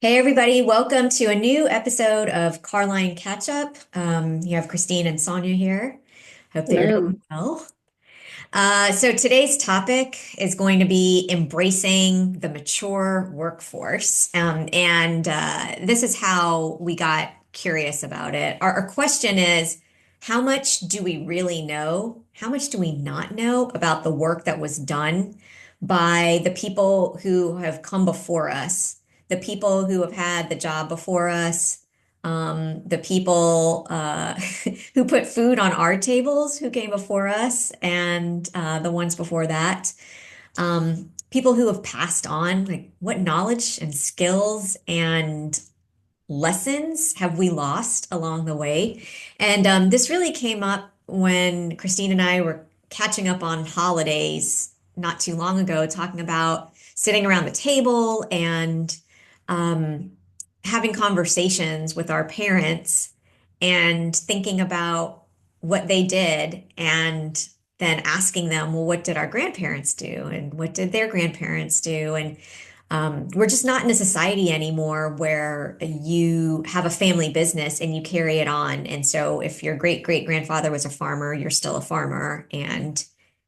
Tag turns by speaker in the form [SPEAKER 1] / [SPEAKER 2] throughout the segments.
[SPEAKER 1] Hey everybody, welcome to a new episode of Carline Catch Up. You have Christine and Sonia here. Hope that you're
[SPEAKER 2] Hello.
[SPEAKER 1] doing well. So today's topic is going to be embracing the mature workforce. And this is how we got curious about it. Our question is, how much do we really know? How much do we not know about the work that was done by the people who have come before us, the people who have had the job before us, the people who put food on our tables, who came before us, and the ones before that. People who have passed on, like what knowledge and skills and lessons have we lost along the way? And this really came up when Christine and I were catching up on holidays not too long ago, talking about sitting around the table and um, having conversations with our parents and thinking about what they did and then asking them, well, what did our grandparents do? And what did their grandparents do? And we're just not in a society anymore where you have a family business and you carry it on. And so if your great great grandfather was a farmer, you're still a farmer and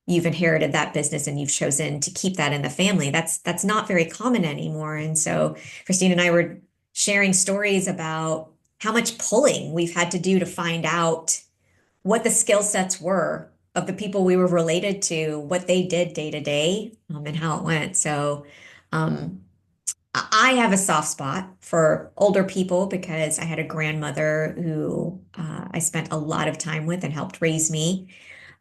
[SPEAKER 1] you've inherited that business and you've chosen to keep that in the family. That's not very common anymore. And so Christine and I were sharing stories about how much pulling we've had to do to find out what the skill sets were of the people we were related to, what they did day to day, and how it went. So um, I have a soft spot for older people because I had a grandmother who I spent a lot of time with and helped raise me.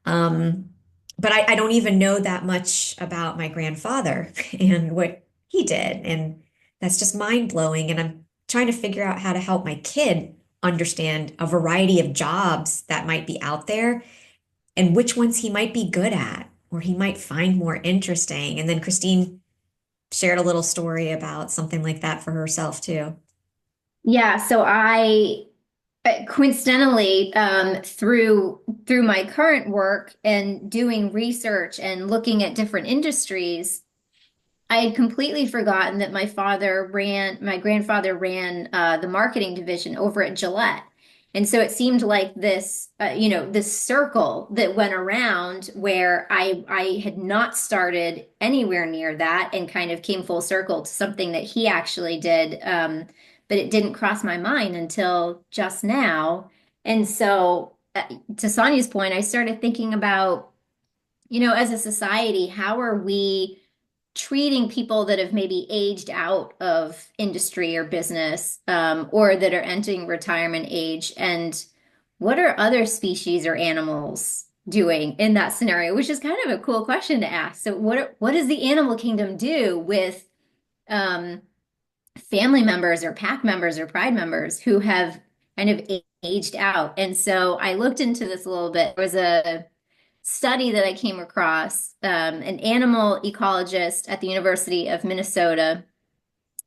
[SPEAKER 1] Um, but I don't even know that much about my grandfather and what he did. And that's just mind blowing. And I'm trying to figure out how to help my kid understand a variety of jobs that might be out there and which ones he might be good at or he might find more interesting. And then Christine shared a little story about something like that for herself too.
[SPEAKER 2] Yeah, so I coincidentally through my current work and doing research and looking at different industries, I had completely forgotten that my grandfather ran the marketing division over at Gillette. And so it seemed like this circle that went around where I had not started anywhere near that and kind of came full circle to something that he actually did. But it didn't cross my mind until just now. And so, to Sonia's point, I started thinking about, as a society, how are we treating people that have maybe aged out of industry or business, or that are entering retirement age? And what are other species or animals doing in that scenario? Which is kind of a cool question to ask. So, what does the animal kingdom do with um, family members or pack members or pride members who have kind of aged out? And so I looked into this a little bit. There was a study that I came across, an animal ecologist at the University of Minnesota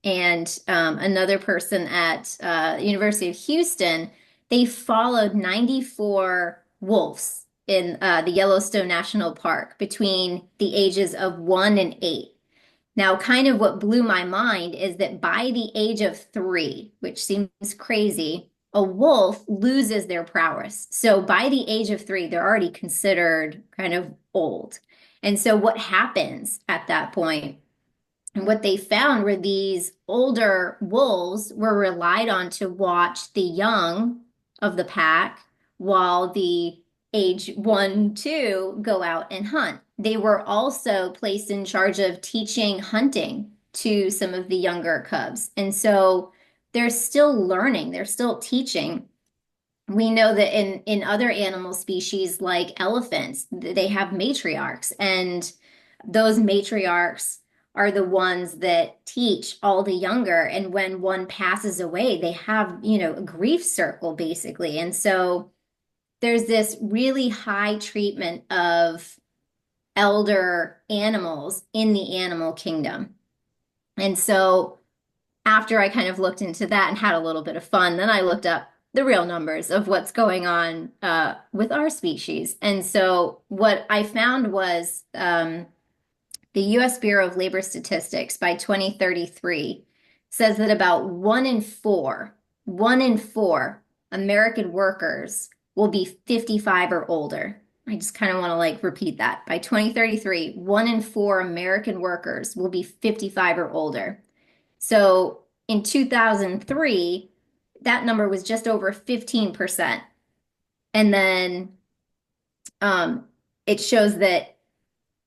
[SPEAKER 2] and another person at University of Houston. They followed 94 wolves in the Yellowstone National Park between the ages of 1 and 8. Now, kind of what blew my mind is that by the age of 3, which seems crazy, a wolf loses their prowess. So by the age of 3, they're already considered kind of old. And so what happens at that point? And what they found were these older wolves were relied on to watch the young of the pack while the age 1, 2 go out and hunt. They were also placed in charge of teaching hunting to some of the younger cubs. And so they're still learning, they're still teaching. We know that in other animal species like elephants, they have matriarchs, and those matriarchs are the ones that teach all the younger. And when one passes away, they have, a grief circle basically. And so there's this really high treatment of elder animals in the animal kingdom. And so after I kind of looked into that and had a little bit of fun, then I looked up the real numbers of what's going on with our species. And so what I found was the US Bureau of Labor Statistics by 2033, says that about one in four American workers will be 55 or older. I just kind of want to like repeat that. By 2033, one in four American workers will be 55 or older. So in 2003, that number was just over 15%. And then um, it shows that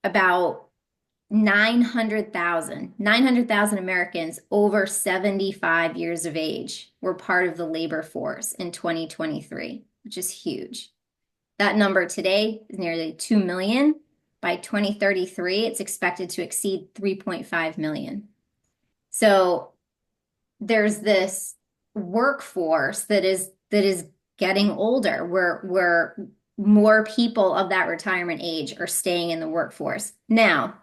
[SPEAKER 2] about 900,000 Americans over 75 years of age were part of the labor force in 2023, which is huge. That number today is nearly 2 million. By 2033, it's expected to exceed 3.5 million. So there's this workforce that is getting older, where more people of that retirement age are staying in the workforce. Now,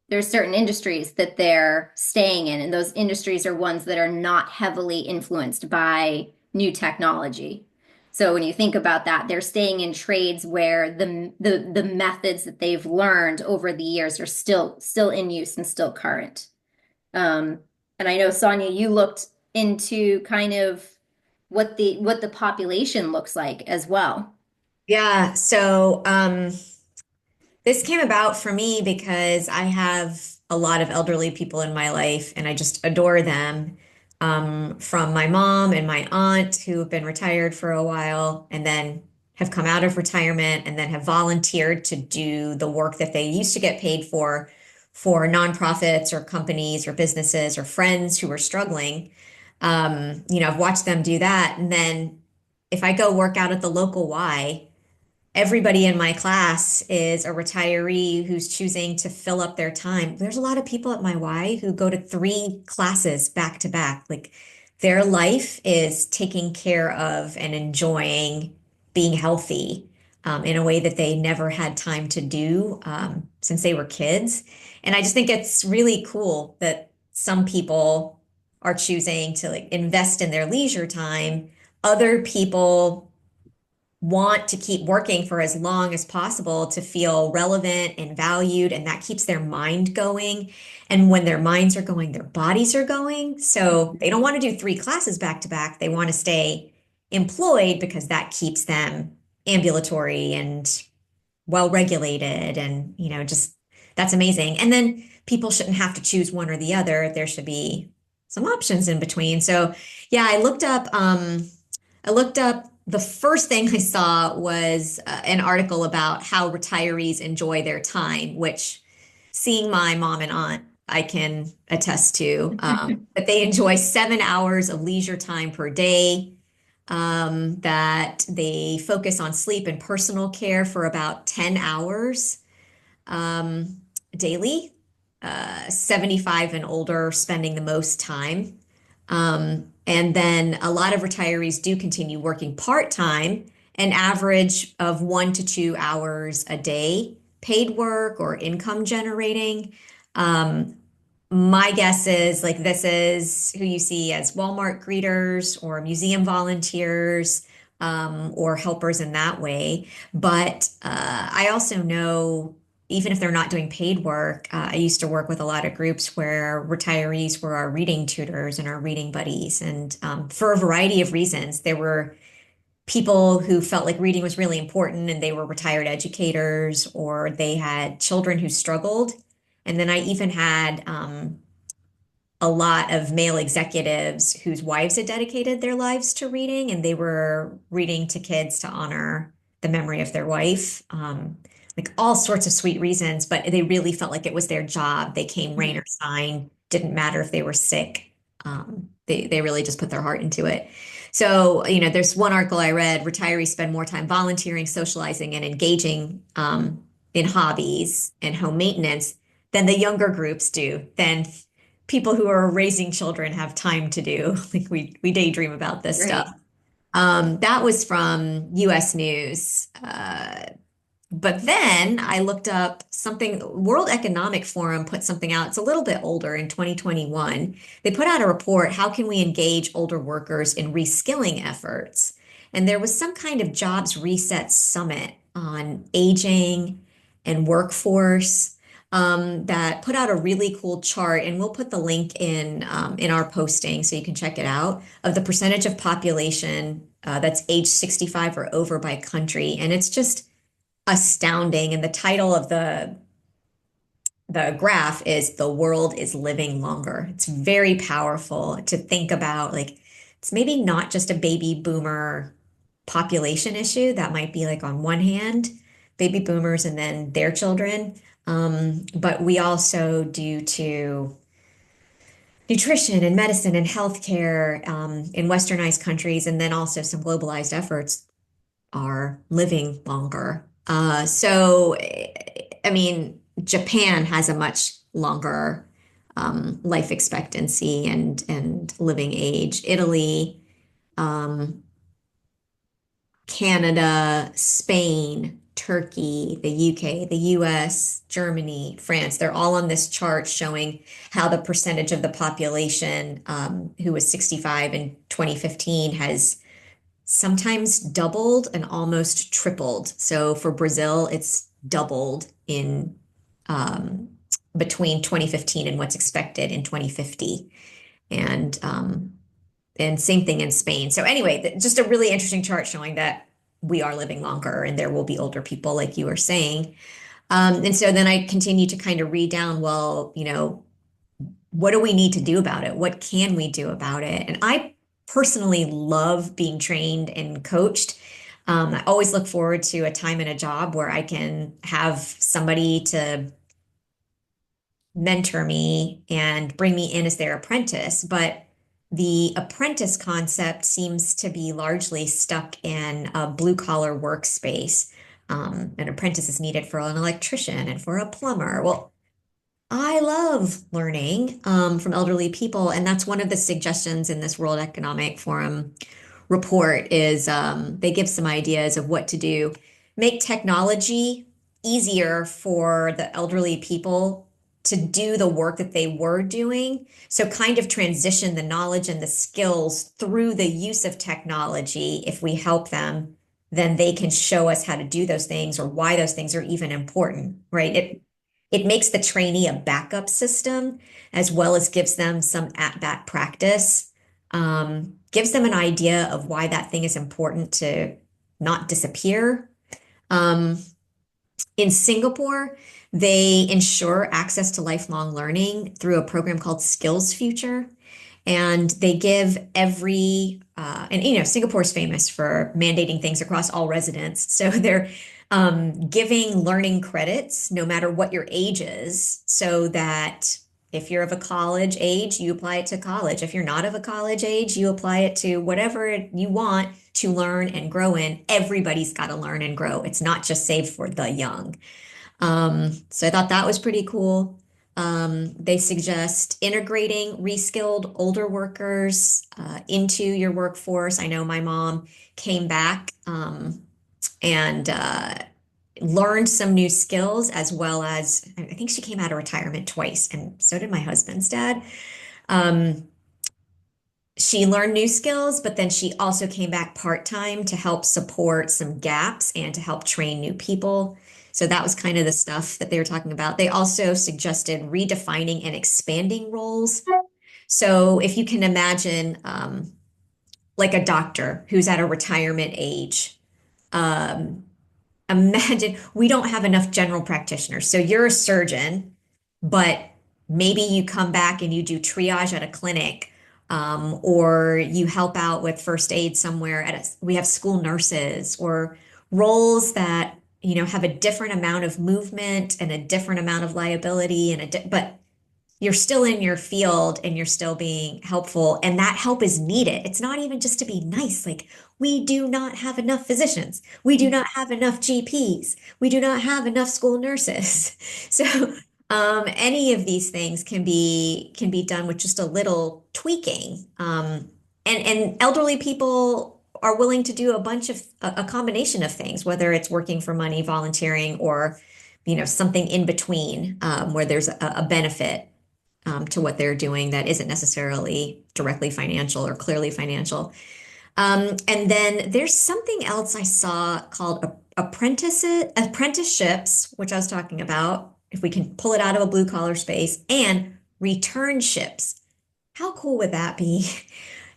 [SPEAKER 2] there's certain industries that they're staying in, and those industries are ones that are not heavily influenced by new technology. So when you think about that, they're staying in trades where the methods that they've learned over the years are still in use and still current. Um, and I know, Sonia, you looked into kind of what the population looks like as well.
[SPEAKER 1] Yeah, so this came about for me because I have a lot of elderly people in my life and I just adore them. From my mom and my aunt who have been retired for a while and then have come out of retirement and then have volunteered to do the work that they used to get paid for nonprofits or companies or businesses or friends who are struggling. I've watched them do that. And then if I go work out at the local Y, everybody in my class is a retiree who's choosing to fill up their time. There's a lot of people at my Y who go to three classes back to back. Like their life is taking care of and enjoying being healthy in a way that they never had time to do since they were kids. And I just think it's really cool that some people are choosing to like invest in their leisure time. Other people want to keep working for as long as possible to feel relevant and valued, and that keeps their mind going. And when their minds are going, their bodies are going. So they don't want to do three classes back to back. They want to stay employed because that keeps them ambulatory and well regulated. And, just that's amazing. And then people shouldn't have to choose one or the other. There should be some options in between. So, yeah, I looked up the first thing I saw was an article about how retirees enjoy their time, which seeing my mom and aunt, I can attest to. That they enjoy 7 hours of leisure time per day, that they focus on sleep and personal care for about 10 hours um, daily, 75 and older spending the most time. And then a lot of retirees do continue working part-time, an average of 1 to 2 hours a day, paid work or income generating. Um, my guess is like this is who you see as Walmart greeters or museum volunteers or helpers in that way. But I also know, even if they're not doing paid work, I used to work with a lot of groups where retirees were our reading tutors and our reading buddies. And for a variety of reasons, there were people who felt like reading was really important and they were retired educators or they had children who struggled. And then I even had a lot of male executives whose wives had dedicated their lives to reading, and they were reading to kids to honor the memory of their wife. Like all sorts of sweet reasons, but they really felt like it was their job. They came rain or shine, didn't matter if they were sick. They really just put their heart into it. So, there's one article I read, retirees spend more time volunteering, socializing, and engaging in hobbies and home maintenance than the younger groups do, than people who are raising children have time to do. Like we daydream about this stuff.
[SPEAKER 2] Right.
[SPEAKER 1] That was from US News. But then I looked up something, World Economic Forum put something out. It's a little bit older in 2021. They put out a report, how can we engage older workers in reskilling efforts? And there was some kind of jobs reset summit on aging and workforce. that put out a really cool chart, and we'll put the link in our posting so you can check it out, of the percentage of population that's age 65 or over by country. And it's just astounding. And the title of the graph is "The World is Living Longer." It's very powerful to think about. Like, it's maybe not just a baby boomer population issue. That might be like on one hand, baby boomers and then their children. But we also, due to nutrition and medicine and healthcare in westernized countries, and then also some globalized efforts, are living longer. I mean, Japan has a much longer life expectancy and living age. Italy, um, Canada, Spain, Turkey, the UK, the US, Germany, France, they're all on this chart showing how the percentage of the population who was 65 in 2015 has sometimes doubled and almost tripled. So for Brazil, it's doubled in um, between 2015 and what's expected in 2050. And and same thing in Spain. So anyway, just a really interesting chart showing that we are living longer and there will be older people, like you were saying. And so then I continue to kind of read down, well, what do we need to do about it? What can we do about it? And I personally love being trained and coached. I always look forward to a time in a job where I can have somebody to mentor me and bring me in as their apprentice. But the apprentice concept seems to be largely stuck in a blue collar workspace. An apprentice is needed for an electrician and for a plumber. Well, I love learning from elderly people, and that's one of the suggestions in this World Economic Forum report is they give some ideas of what to do. Make technology easier for the elderly people to do the work that they were doing. So kind of transition the knowledge and the skills through the use of technology. If we help them, then they can show us how to do those things or why those things are even important, right? It makes the trainee a backup system as well as gives them some at-bat practice, gives them an idea of why that thing is important to not disappear. Um, in Singapore, they ensure access to lifelong learning through a program called Skills Future. And they give and Singapore's famous for mandating things across all residents. So they're giving learning credits no matter what your age is, so that if you're of a college age, you apply it to college. If you're not of a college age, you apply it to whatever you want to learn and grow in. Everybody's got to learn and grow. It's not just saved for the young. So I thought that was pretty cool. They suggest integrating reskilled older workers into your workforce. I know my mom came back and learned some new skills, as well as I think she came out of retirement twice, and so did my husband's dad. Um, she learned new skills, but then she also came back part-time to help support some gaps and to help train new people. So that was kind of the stuff that they were talking about. They also suggested redefining and expanding roles. So if you can imagine, like a doctor who's at a retirement age, um, imagine we don't have enough general practitioners. So you're a surgeon, but maybe you come back and you do triage at a clinic, or you help out with first aid somewhere we have school nurses or roles that, have a different amount of movement and a different amount of liability but you're still in your field and you're still being helpful, and that help is needed. It's not even just to be nice. Like, we do not have enough physicians. We do not have enough GPs. We do not have enough school nurses. So any of these things can be done with just a little tweaking. And elderly people are willing to do a combination of things, whether it's working for money, volunteering, or something in between, where there's a benefit to what they're doing that isn't necessarily directly financial or clearly financial. And then there's something else I saw called apprenticeships, which I was talking about. if we can pull it out of a blue collar space, and returnships. How cool would that be?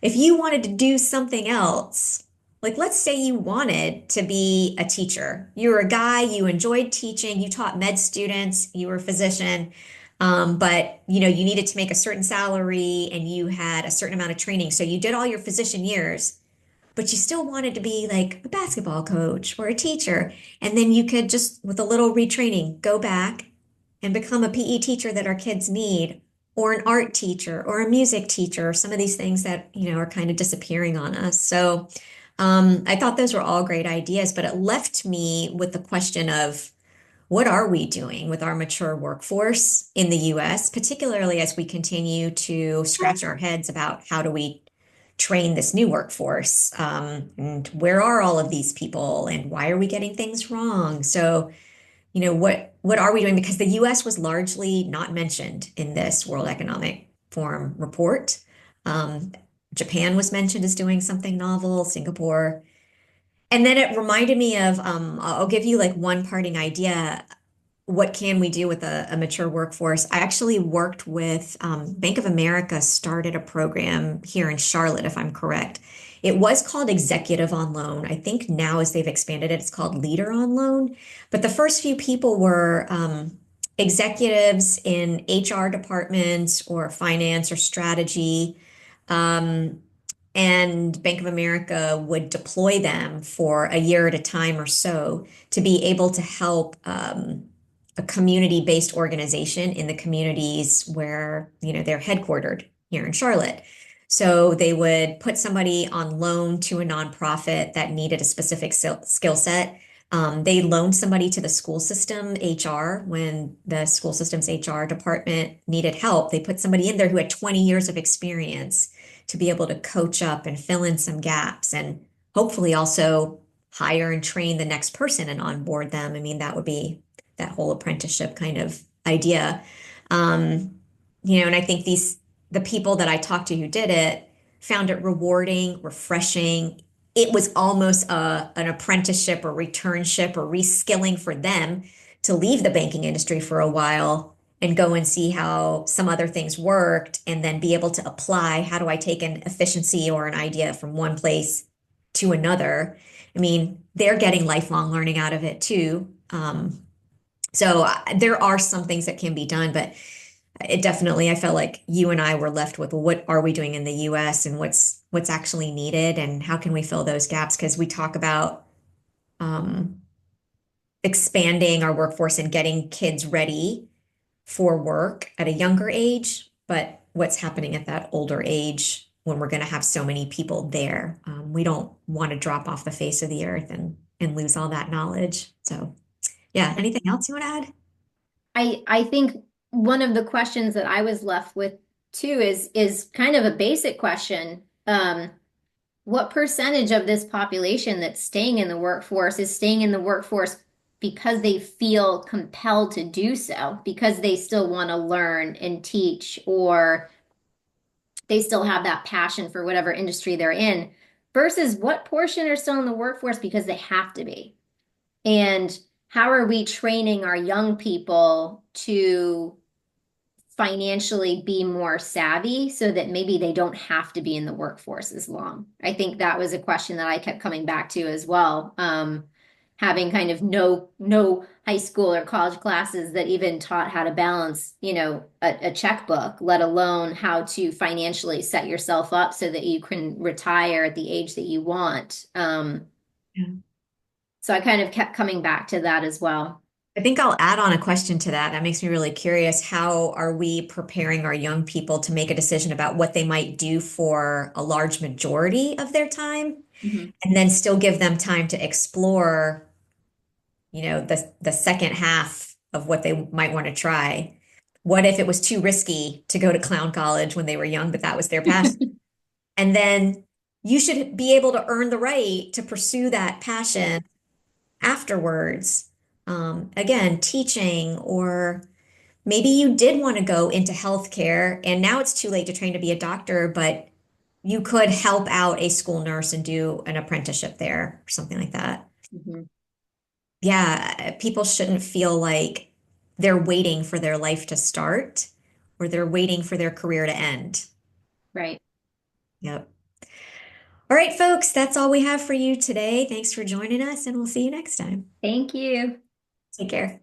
[SPEAKER 1] If you wanted to do something else, like let's say you wanted to be a teacher. You were a guy, you enjoyed teaching, you taught med students, you were a physician, but you needed to make a certain salary and you had a certain amount of training. So you did all your physician years, but you still wanted to be like a basketball coach or a teacher. And then you could just, with a little retraining, go back and become a PE teacher that our kids need, or an art teacher, or a music teacher, or some of these things that, are kind of disappearing on us. So I thought those were all great ideas, but it left me with the question of what are we doing with our mature workforce in the US, particularly as we continue to scratch our heads about how do we train this new workforce? And where are all of these people? And why are we getting things wrong? So, what are we doing? Because the US was largely not mentioned in this World Economic Forum report. Um, Japan was mentioned as doing something novel, Singapore. And then it reminded me of, I'll give you like one parting idea. What can we do with a mature workforce? I actually worked with Bank of America started a program here in Charlotte, if I'm correct. It was called Executive on Loan. I think now as they've expanded it, it's called Leader on Loan. But the first few people were executives in HR departments or finance or strategy. Um, and Bank of America would deploy them for a year at a time or so to be able to help a community-based organization in the communities where, they're headquartered here in Charlotte. So they would put somebody on loan to a nonprofit that needed a specific skill set. They loaned somebody to the school system HR when the school system's HR department needed help. They put somebody in there who had 20 years of experience to be able to coach up and fill in some gaps and hopefully also hire and train the next person and onboard them. I mean, that would be that whole apprenticeship kind of idea. Um, and I think the people that I talked to who did it found it rewarding, refreshing. It was almost an apprenticeship or returnship or reskilling for them to leave the banking industry for a while and go and see how some other things worked and then be able to apply. How do I take an efficiency or an idea from one place to another? I mean, they're getting lifelong learning out of it too. So there are some things that can be done, but it definitely, I felt like you and I were left with, well, what are we doing in the US and what's actually needed and how can we fill those gaps? Because we talk about um, expanding our workforce and getting kids ready for work at a younger age, but what's happening at that older age when we're going to have so many people there? We don't want to drop off the face of the earth and lose all that knowledge. So, yeah, anything else you want to add?
[SPEAKER 2] I think one of the questions that I was left with too is kind of a basic question. What percentage of this population that's staying in the workforce is staying in the workforce because they feel compelled to do so, because they still want to learn and teach, or they still have that passion for whatever industry they're in, versus what portion are still in the workforce because they have to be? And how are we training our young people to financially be more savvy so that maybe they don't have to be in the workforce as long? I think that was a question that I kept coming back to as well. Having kind of no high school or college classes that even taught how to balance, a checkbook, let alone how to financially set yourself up so that you can retire at the age that you want. So I kind of kept coming back to that as well.
[SPEAKER 1] I think I'll add on a question to that. That makes me really curious. How are we preparing our young people to make a decision about what they might do for a large majority of their time
[SPEAKER 2] Mhm.
[SPEAKER 1] and then still give them time to explore, the second half of what they might want to try? What if it was too risky to go to clown college when they were young, but that was their passion? And then you should be able to earn the right to pursue that passion afterwards. Again, teaching, or maybe you did want to go into healthcare and now it's too late to train to be a doctor, but you could help out a school nurse and do an apprenticeship there or something like that.
[SPEAKER 2] Mhm.
[SPEAKER 1] Yeah, people shouldn't feel like they're waiting for their life to start or they're waiting for their career to end.
[SPEAKER 2] Right.
[SPEAKER 1] Yep. All right, folks, that's all we have for you today. Thanks for joining us, and we'll see you next time.
[SPEAKER 2] Thank you.
[SPEAKER 1] Take care.